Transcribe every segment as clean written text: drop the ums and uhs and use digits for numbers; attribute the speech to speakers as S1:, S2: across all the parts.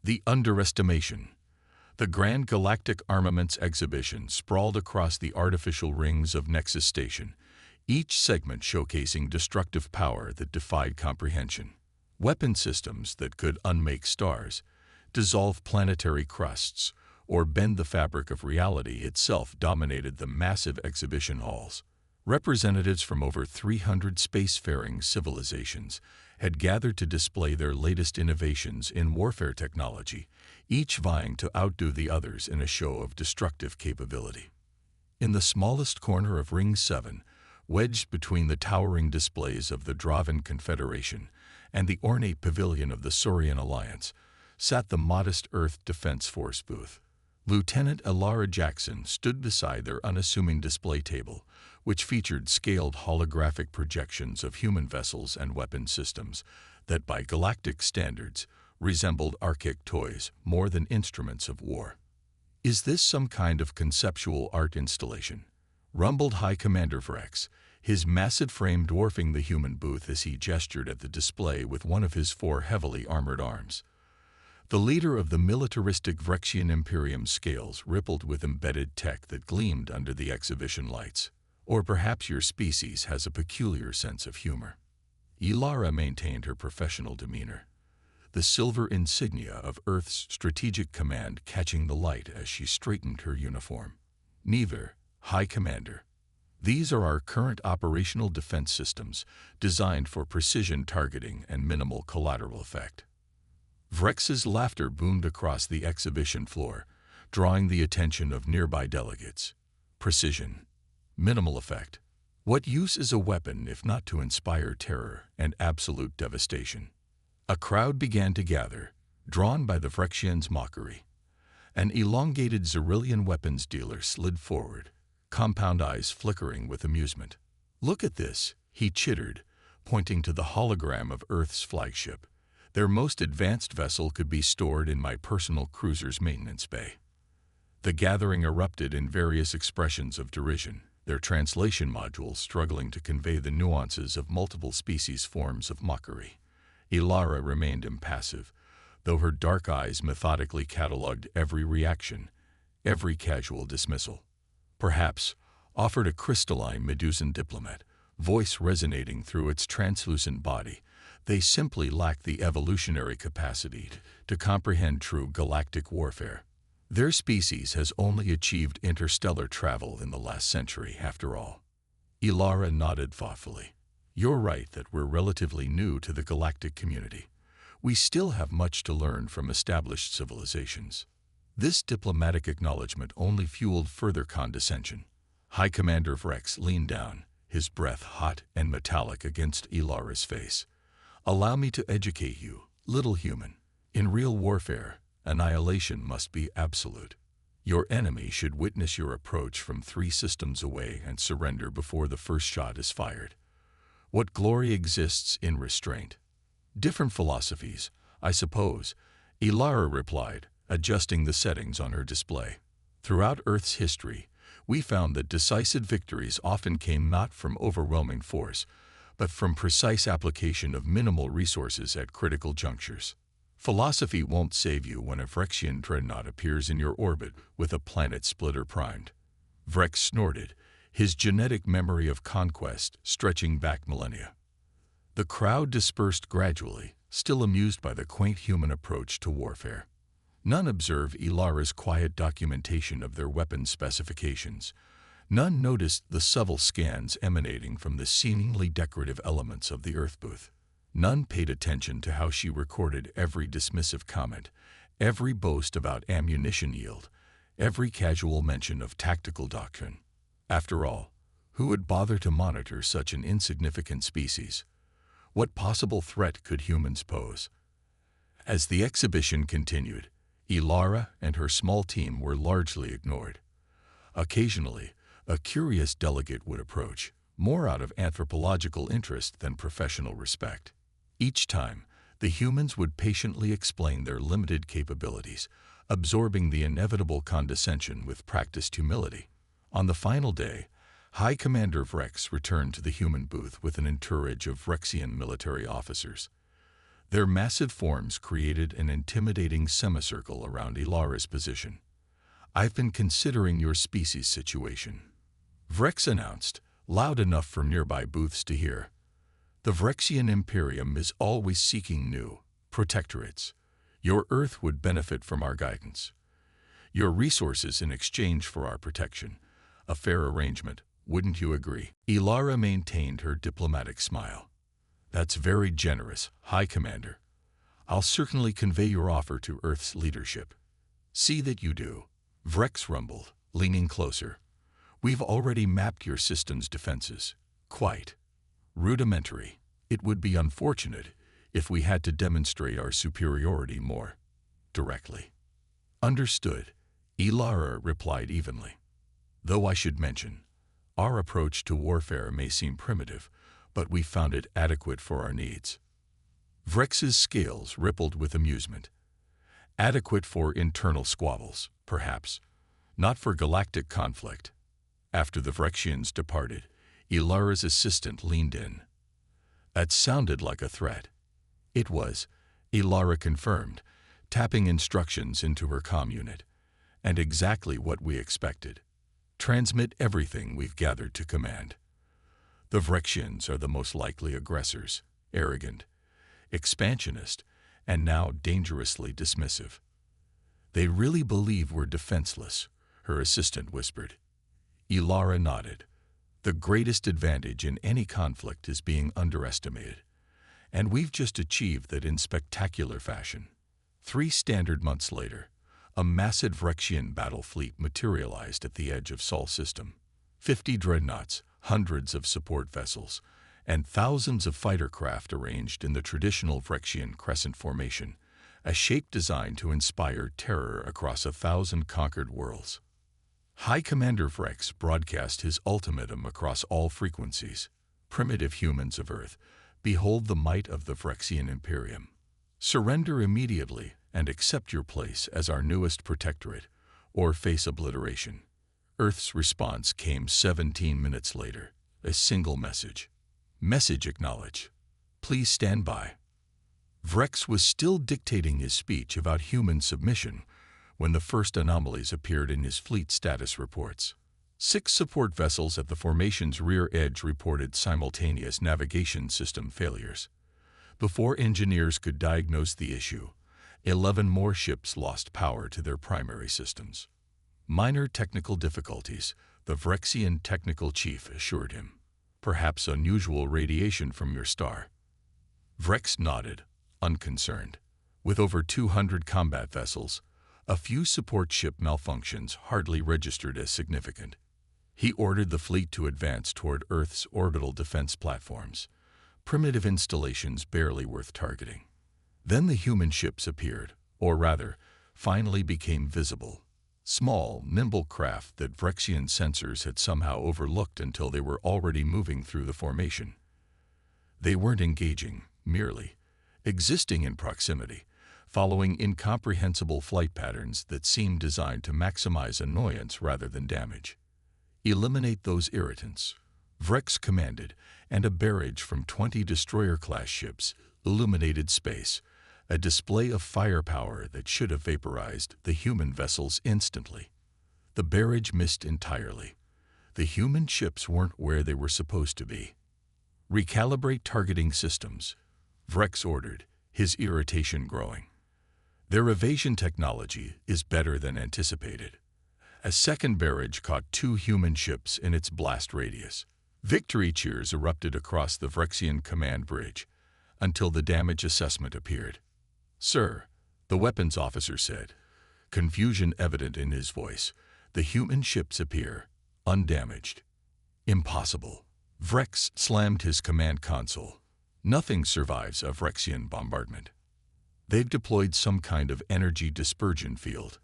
S1: The underestimation. The Grand Galactic Armaments exhibition sprawled across the artificial rings of Nexus Station, each segment showcasing destructive power that defied comprehension. Weapon systems that could unmake stars, dissolve planetary crusts, or bend the fabric of reality itself dominated the massive exhibition halls. Representatives from over 300 spacefaring civilizations had gathered to display their latest innovations in warfare technology, each vying to outdo the others in a show of destructive capability. In the smallest corner of Ring 7, wedged between the towering displays of the Draven Confederation and the ornate pavilion of the Saurian Alliance, sat the modest Earth Defense Force booth. Lieutenant Elara Jackson stood beside their unassuming display table, which featured scaled holographic projections of human vessels and weapon systems that, by galactic standards, resembled archaic toys more than instruments of war. "Is this some kind of conceptual art installation?" rumbled High Commander Vrex, his massive frame dwarfing the human booth as he gestured at the display with one of his 4 heavily armored arms. The leader of the militaristic Vrexian Imperium scales rippled with embedded tech that gleamed under the exhibition lights. "Or perhaps your species has a peculiar sense of humor." Elara maintained her professional demeanor, the silver insignia of Earth's strategic command catching the light as she straightened her uniform. "Neither, High Commander. These are our current operational defense systems, designed for precision targeting and minimal collateral effect." Vrex's laughter boomed across the exhibition floor, drawing the attention of nearby delegates. Precision. Minimal effect. What use is a weapon if not to inspire terror and absolute devastation? A crowd began to gather, drawn by the Vrexians' mockery. An elongated Xerillian weapons dealer slid forward, compound eyes flickering with amusement. "Look at this," he chittered, pointing to the hologram of Earth's flagship. "Their most advanced vessel could be stored in my personal cruiser's maintenance bay." The gathering erupted in various expressions of derision, their translation modules struggling to convey the nuances of multiple species forms of mockery. Elara remained impassive, though her dark eyes methodically catalogued every reaction, every casual dismissal. "Perhaps," offered a crystalline Medusan diplomat, voice resonating through its translucent body, "they simply lack the evolutionary capacity to comprehend true galactic warfare. Their species has only achieved interstellar travel in the last century, after all." Elara nodded thoughtfully. "You're right that we're relatively new to the galactic community. We still have much to learn from established civilizations." This diplomatic acknowledgement only fueled further condescension. High Commander Vrex leaned down, his breath hot and metallic against Elara's face. "Allow me to educate you, little human. In real warfare, annihilation must be absolute. Your enemy should witness your approach from 3 systems away and surrender before the first shot is fired. What glory exists in restraint?" "Different philosophies, I suppose," Elara replied, adjusting the settings on her display. "Throughout Earth's history, we found that decisive victories often came not from overwhelming force, but from precise application of minimal resources at critical junctures. Philosophy won't save you when a Vrexian dreadnought appears in your orbit with a planet splitter primed." Vrex snorted, his genetic memory of conquest stretching back millennia. The crowd dispersed gradually, still amused by the quaint human approach to warfare. None observed Elara's quiet documentation of their weapon specifications. None noticed the subtle scans emanating from the seemingly decorative elements of the Earth booth. None paid attention to how she recorded every dismissive comment, every boast about ammunition yield, every casual mention of tactical doctrine. After all, who would bother to monitor such an insignificant species? What possible threat could humans pose? As the exhibition continued, Elara and her small team were largely ignored. Occasionally, a curious delegate would approach, more out of anthropological interest than professional respect. Each time, the humans would patiently explain their limited capabilities, absorbing the inevitable condescension with practiced humility. On the final day, High Commander Vrex returned to the human booth with an entourage of Vrexian military officers. Their massive forms created an intimidating semicircle around Ilara's position. "I've been considering your species situation," Vrex announced, loud enough for nearby booths to hear. "The Vrexian Imperium is always seeking new protectorates. Your Earth would benefit from our guidance. Your resources in exchange for our protection. A fair arrangement, wouldn't you agree?" Ilara maintained her diplomatic smile. "That's very generous, High Commander. I'll certainly convey your offer to Earth's leadership." "See that you do," Vrex rumbled, leaning closer. "We've already mapped your system's defenses. Quite rudimentary. It would be unfortunate if we had to demonstrate our superiority more directly." "Understood," Ilara replied evenly. "Though I should mention, our approach to warfare may seem primitive, but we found it adequate for our needs." Vrex's scales rippled with amusement. "Adequate for internal squabbles, perhaps, not for galactic conflict." After the Vrexians departed, Ilara's assistant leaned in. "That sounded like a threat." "It was," Ilara confirmed, tapping instructions into her comm unit. "And exactly what we expected. Transmit everything we've gathered to command. The Vrexians are the most likely aggressors, arrogant, expansionist, and now dangerously dismissive." "They really believe we're defenseless," her assistant whispered. Ilara nodded. "The greatest advantage in any conflict is being underestimated. And we've just achieved that in spectacular fashion." 3 standard months later, a massive Vrexian battle fleet materialized at the edge of Sol system. 50 dreadnoughts, hundreds of support vessels, and thousands of fighter craft arranged in the traditional Vrexian crescent formation, a shape designed to inspire terror across 1,000 conquered worlds. High Commander Vrex broadcast his ultimatum across all frequencies. "Primitive humans of Earth, behold the might of the Vrexian Imperium. Surrender immediately and accept your place as our newest protectorate, or face obliteration." Earth's response came 17 minutes later, a single message. "Message acknowledged. Please stand by." Vrex was still dictating his speech about human submission when the first anomalies appeared in his fleet status reports. 6 support vessels at the formation's rear edge reported simultaneous navigation system failures. Before engineers could diagnose the issue, 11 more ships lost power to their primary systems. "Minor technical difficulties," the Vrexian technical chief assured him. "Perhaps unusual radiation from your star." Vrex nodded, unconcerned. With over 200 combat vessels, a few support ship malfunctions hardly registered as significant. He ordered the fleet to advance toward Earth's orbital defense platforms, primitive installations barely worth targeting. Then the human ships appeared, or rather, finally became visible. Small, nimble craft that Vrexian sensors had somehow overlooked until they were already moving through the formation. They weren't engaging, merely existing in proximity, following incomprehensible flight patterns that seemed designed to maximize annoyance rather than damage. "Eliminate those irritants," Vrex commanded, and a barrage from 20 destroyer-class ships illuminated space, a display of firepower that should have vaporized the human vessels instantly. The barrage missed entirely. The human ships weren't where they were supposed to be. "Recalibrate targeting systems," Vrex ordered, his irritation growing. "Their evasion technology is better than anticipated." A second barrage caught 2 human ships in its blast radius. Victory cheers erupted across the Vrexian command bridge until the damage assessment appeared. "Sir," the weapons officer said, confusion evident in his voice, "the human ships appear undamaged." "Impossible." Vrex slammed his command console. "Nothing survives a Vrexian bombardment. They've deployed some kind of energy dispersion field,"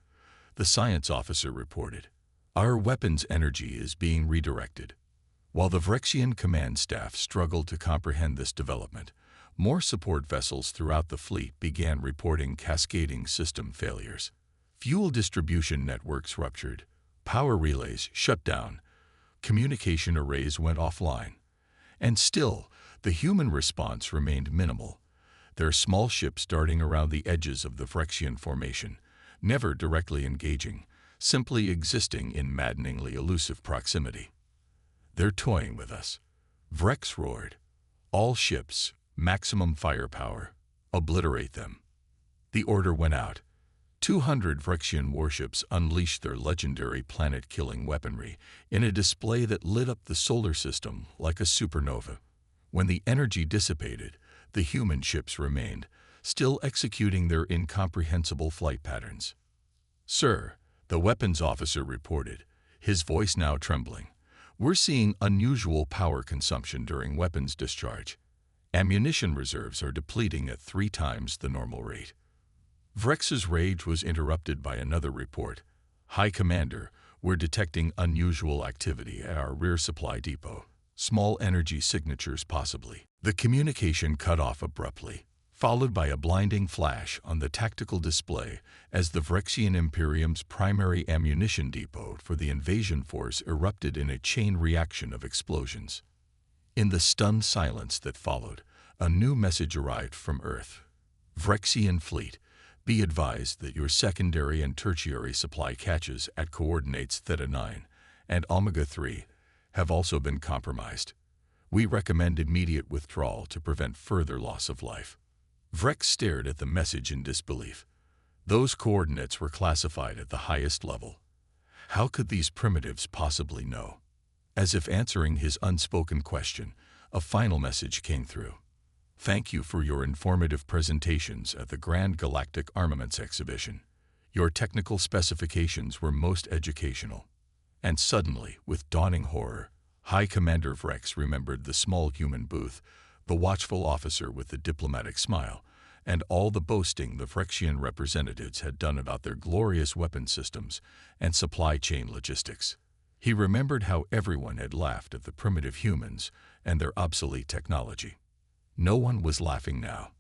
S1: the science officer reported. "Our weapons energy is being redirected." While the Vrexian command staff struggled to comprehend this development, more support vessels throughout the fleet began reporting cascading system failures. Fuel distribution networks ruptured, power relays shut down, communication arrays went offline. And still, the human response remained minimal. their small ships darting around the edges of the Phyrexian formation, never directly engaging, simply existing in maddeningly elusive proximity. "They're toying with us," Vrex roared. "All ships, maximum firepower. Obliterate them." The order went out. 200 Phyrexian warships unleashed their legendary planet-killing weaponry in a display that lit up the solar system like a supernova. When the energy dissipated, the human ships remained, still executing their incomprehensible flight patterns. "Sir," the weapons officer reported, his voice now trembling, "we're seeing unusual power consumption during weapons discharge. Ammunition reserves are depleting at 3 times the normal rate." Vrex's rage was interrupted by another report. "High Commander, we're detecting unusual activity at our rear supply depot. Small energy signatures possibly." The communication cut off abruptly, followed by a blinding flash on the tactical display as the Phyrexian Imperium's primary ammunition depot for the invasion force erupted in a chain reaction of explosions. In the stunned silence that followed, a new message arrived from Earth. "Phyrexian fleet, be advised that your secondary and tertiary supply caches at coordinates Theta 9 and Omega 3 have also been compromised. We recommend immediate withdrawal to prevent further loss of life." Vrex stared at the message in disbelief. Those coordinates were classified at the highest level. How could these primitives possibly know? As if answering his unspoken question, a final message came through. "Thank you for your informative presentations at the Grand Galactic Armaments Exhibition. Your technical specifications were most educational." And suddenly, with dawning horror, High Commander Vrex remembered the small human booth, the watchful officer with the diplomatic smile, and all the boasting the Phyrexian representatives had done about their glorious weapon systems and supply chain logistics. He remembered how everyone had laughed at the primitive humans and their obsolete technology. No one was laughing now.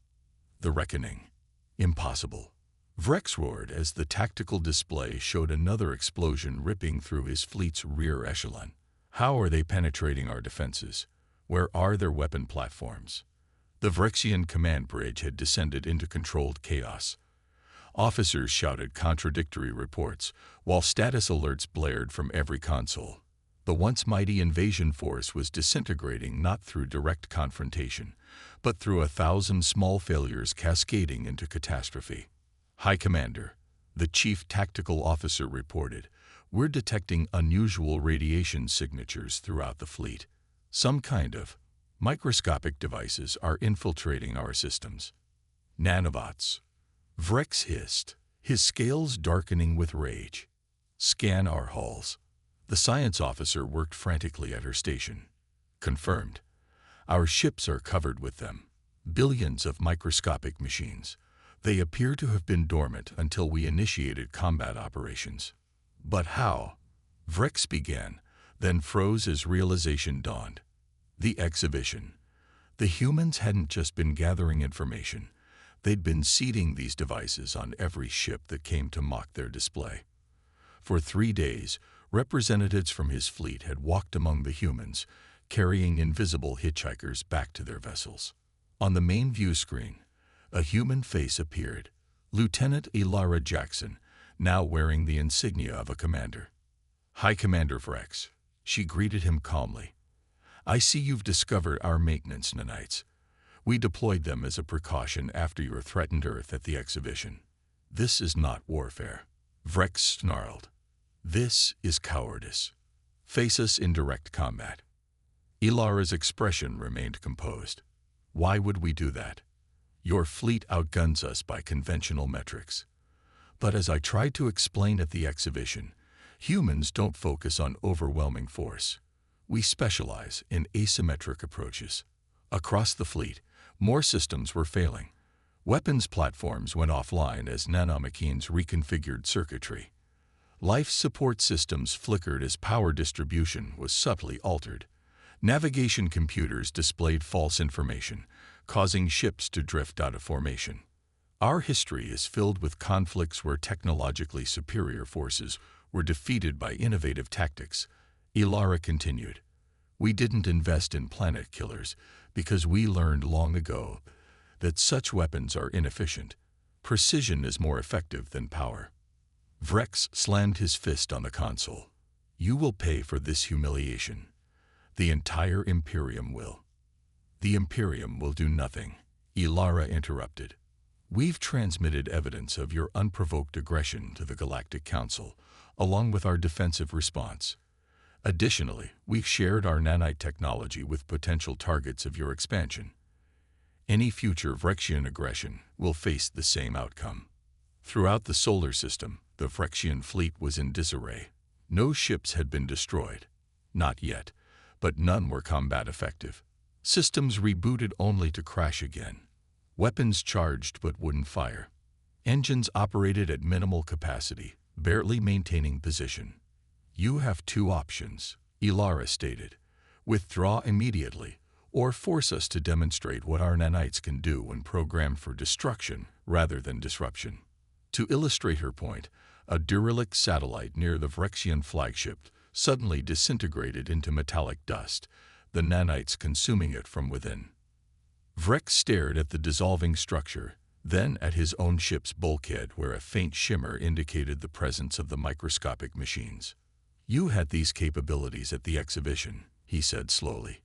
S1: The reckoning. Impossible. Vrex roared as the tactical display showed another explosion ripping through his fleet's rear echelon. "How are they penetrating our defenses? Where are their weapon platforms?" The Phyrexian command bridge had descended into controlled chaos. Officers shouted contradictory reports, while status alerts blared from every console. The once mighty invasion force was disintegrating not through direct confrontation, but through 1,000 small failures cascading into catastrophe. "High Commander," the chief tactical officer reported, "we're detecting unusual radiation signatures throughout the fleet. Some kind of microscopic devices are infiltrating our systems." "Nanobots," Vrex hissed, his scales darkening with rage. "Scan our hulls." The science officer worked frantically at her station. "Confirmed. Our ships are covered with them. Billions of microscopic machines. They appear to have been dormant until we initiated combat operations." "But how?" Vrex began, then froze as realization dawned. The exhibition. The humans hadn't just been gathering information. They'd been seeding these devices on every ship that came to mock their display. For 3 days, representatives from his fleet had walked among the humans, carrying invisible hitchhikers back to their vessels. On the main view screen, a human face appeared, Lieutenant Ilara Jackson, now wearing the insignia of a commander. "High Commander Vrex," she greeted him calmly. "I see you've discovered our maintenance nanites. We deployed them as a precaution after your threatened Earth at the exhibition." "This is not warfare," Vrex snarled. "This is cowardice. Face us in direct combat." Ilara's expression remained composed. "Why would we do that? Your fleet outguns us by conventional metrics." But as I tried to explain at the exhibition, humans don't focus on overwhelming force. We specialize in asymmetric approaches. Across the fleet, more systems were failing. Weapons platforms went offline as nanomachines reconfigured circuitry. Life support systems flickered as power distribution was subtly altered. Navigation computers displayed false information, causing ships to drift out of formation. Our history is filled with conflicts where technologically superior forces were defeated by innovative tactics. Ilara continued. "We didn't invest in planet killers because we learned long ago that such weapons are inefficient. Precision is more effective than power. Vrex slammed his fist on the console. You will pay for this humiliation. The entire Imperium will. The Imperium will do nothing, Ilara interrupted. We've transmitted evidence of your unprovoked aggression to the Galactic Council, along with our defensive response. Additionally, we've shared our nanite technology with potential targets of your expansion. Any future Vrexian aggression will face the same outcome. Throughout the solar system, the Vrexian fleet was in disarray. No ships had been destroyed. Not yet, but none were combat effective. Systems rebooted only to crash again. Weapons charged but wouldn't fire. Engines operated at minimal capacity, barely maintaining position. You have two options, Ilara stated. Withdraw immediately, or force us to demonstrate what our nanites can do when programmed for destruction rather than disruption. To illustrate her point, a derelict satellite near the Vrexian flagship suddenly disintegrated into metallic dust, the nanites consuming it from within. Vrex stared at the dissolving structure, then at his own ship's bulkhead where a faint shimmer indicated the presence of the microscopic machines. You had these capabilities at the exhibition, he said slowly.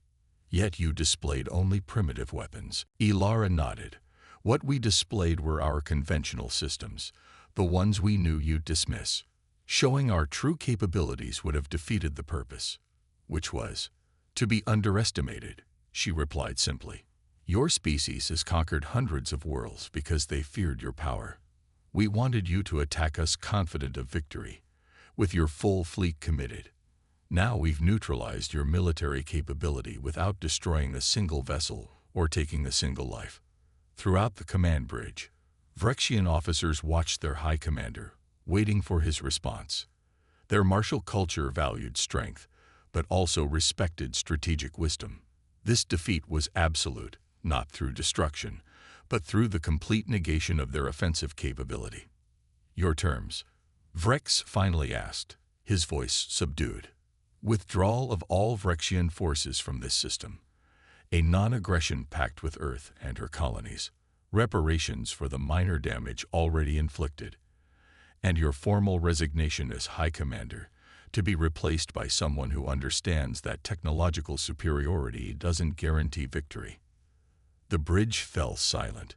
S1: Yet you displayed only primitive weapons. Ilara nodded. What we displayed were our conventional systems, the ones we knew you'd dismiss. Showing our true capabilities would have defeated the purpose. Which was? To be underestimated, she replied simply. Your species has conquered hundreds of worlds because they feared your power. We wanted you to attack us confident of victory, with your full fleet committed. Now we've neutralized your military capability without destroying a single vessel or taking a single life. Throughout the command bridge, Vrexian officers watched their high commander, waiting for his response. Their martial culture valued strength, but also respected strategic wisdom. This defeat was absolute, not through destruction, but through the complete negation of their offensive capability. Your terms, Vrex finally asked, his voice subdued. Withdrawal of all Vrexian forces from this system. A non-aggression pact with Earth and her colonies. Reparations for the minor damage already inflicted. And your formal resignation as High Commander, to be replaced by someone who understands that technological superiority doesn't guarantee victory. The bridge fell silent.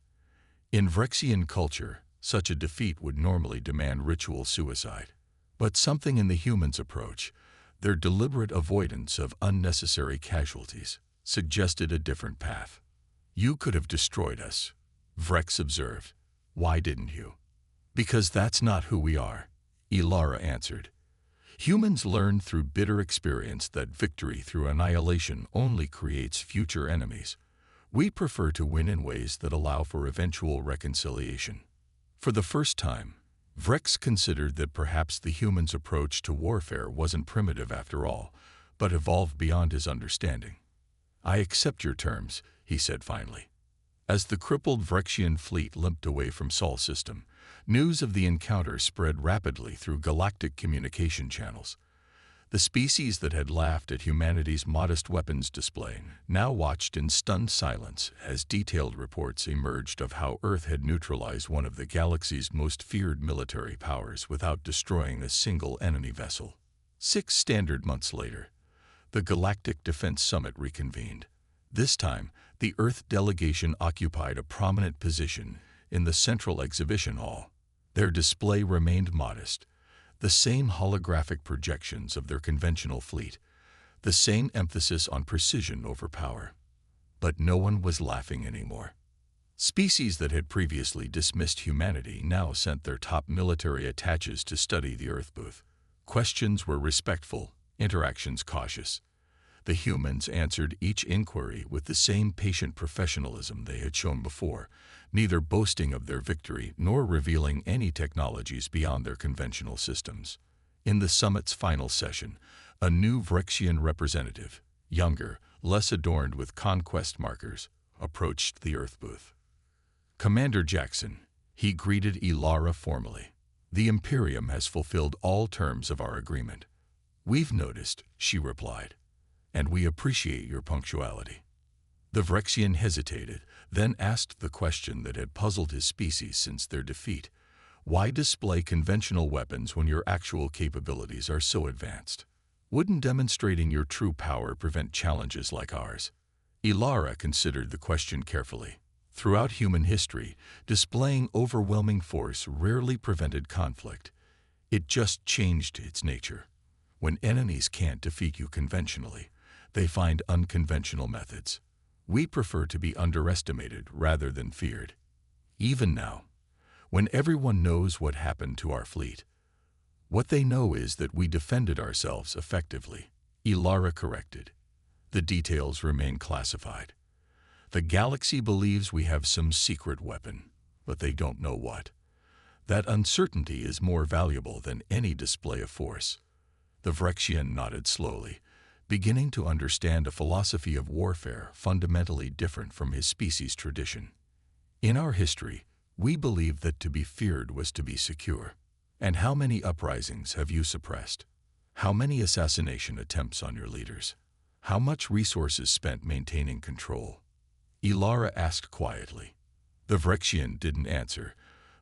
S1: In Vrexian culture, such a defeat would normally demand ritual suicide. But something in the humans' approach, their deliberate avoidance of unnecessary casualties, suggested a different path. You could have destroyed us, Vrex observed. Why didn't you? Because that's not who we are, Ilara answered. Humans learn through bitter experience that victory through annihilation only creates future enemies. We prefer to win in ways that allow for eventual reconciliation. For the first time, Vrex considered that perhaps the humans' approach to warfare wasn't primitive after all, but evolved beyond his understanding. I accept your terms, he said finally. As the crippled Vrexian fleet limped away from Sol system, news of the encounter spread rapidly through galactic communication channels. The species that had laughed at humanity's modest weapons display now watched in stunned silence as detailed reports emerged of how Earth had neutralized one of the galaxy's most feared military powers without destroying a single enemy vessel. 6 standard months later, the Galactic Defense Summit reconvened. This time, the Earth delegation occupied a prominent position in the central exhibition hall. Their display remained modest. The same holographic projections of their conventional fleet, the same emphasis on precision over power. But no one was laughing anymore. Species that had previously dismissed humanity now sent their top military attaches to study the Earth booth. Questions were respectful, interactions cautious. The humans answered each inquiry with the same patient professionalism they had shown before, neither boasting of their victory nor revealing any technologies beyond their conventional systems. In the summit's final session, a new Vrexian representative, younger, less adorned with conquest markers, approached the Earth booth. Commander Jackson, he greeted Ilara formally. The Imperium has fulfilled all terms of our agreement. We've noticed, she replied, and we appreciate your punctuality. The Vrexian hesitated, then asked the question that had puzzled his species since their defeat. Why display conventional weapons when your actual capabilities are so advanced? Wouldn't demonstrating your true power prevent challenges like ours? Ilara considered the question carefully. Throughout human history, displaying overwhelming force rarely prevented conflict. It just changed its nature. When enemies can't defeat you conventionally, they find unconventional methods. We prefer to be underestimated rather than feared. Even now, when everyone knows what happened to our fleet, what they know is that we defended ourselves effectively. Ilara corrected. The details remain classified. The galaxy believes we have some secret weapon, but they don't know what. That uncertainty is more valuable than any display of force. The Vrexian nodded slowly, beginning to understand a philosophy of warfare fundamentally different from his species' tradition. In our history, we believed that to be feared was to be secure. And how many uprisings have you suppressed? How many assassination attempts on your leaders? How much resources spent maintaining control? Ilara asked quietly. The Vrexian didn't answer,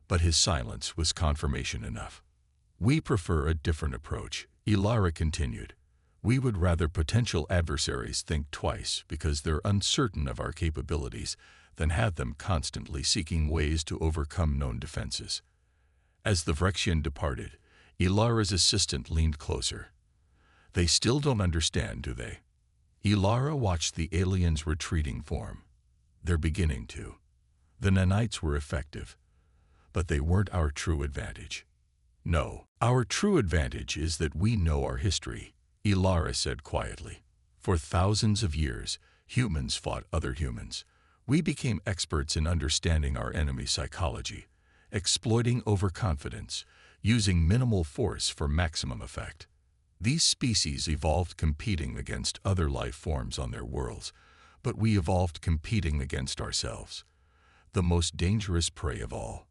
S1: but his silence was confirmation enough. We prefer a different approach, Ilara continued. We would rather potential adversaries think twice because they're uncertain of our capabilities than have them constantly seeking ways to overcome known defenses. As the Vrexian departed, Ilara's assistant leaned closer. They still don't understand, do they? Ilara watched the aliens' retreating form. They're beginning to. The nanites were effective, but they weren't our true advantage. No, our true advantage is that we know our history, Ilara said quietly. For thousands of years, humans fought other humans. We became experts in understanding our enemy's psychology, exploiting overconfidence, using minimal force for maximum effect. These species evolved competing against other life forms on their worlds, but we evolved competing against ourselves, the most dangerous prey of all.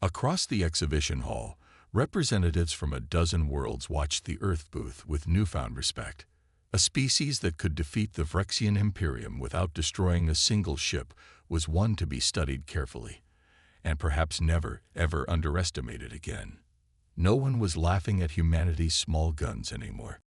S1: Across the exhibition hall, representatives from a dozen worlds watched the Earth booth with newfound respect. A species that could defeat the Vrexian Imperium without destroying a single ship was one to be studied carefully, and perhaps never, ever underestimated again. No one was laughing at humanity's small guns anymore.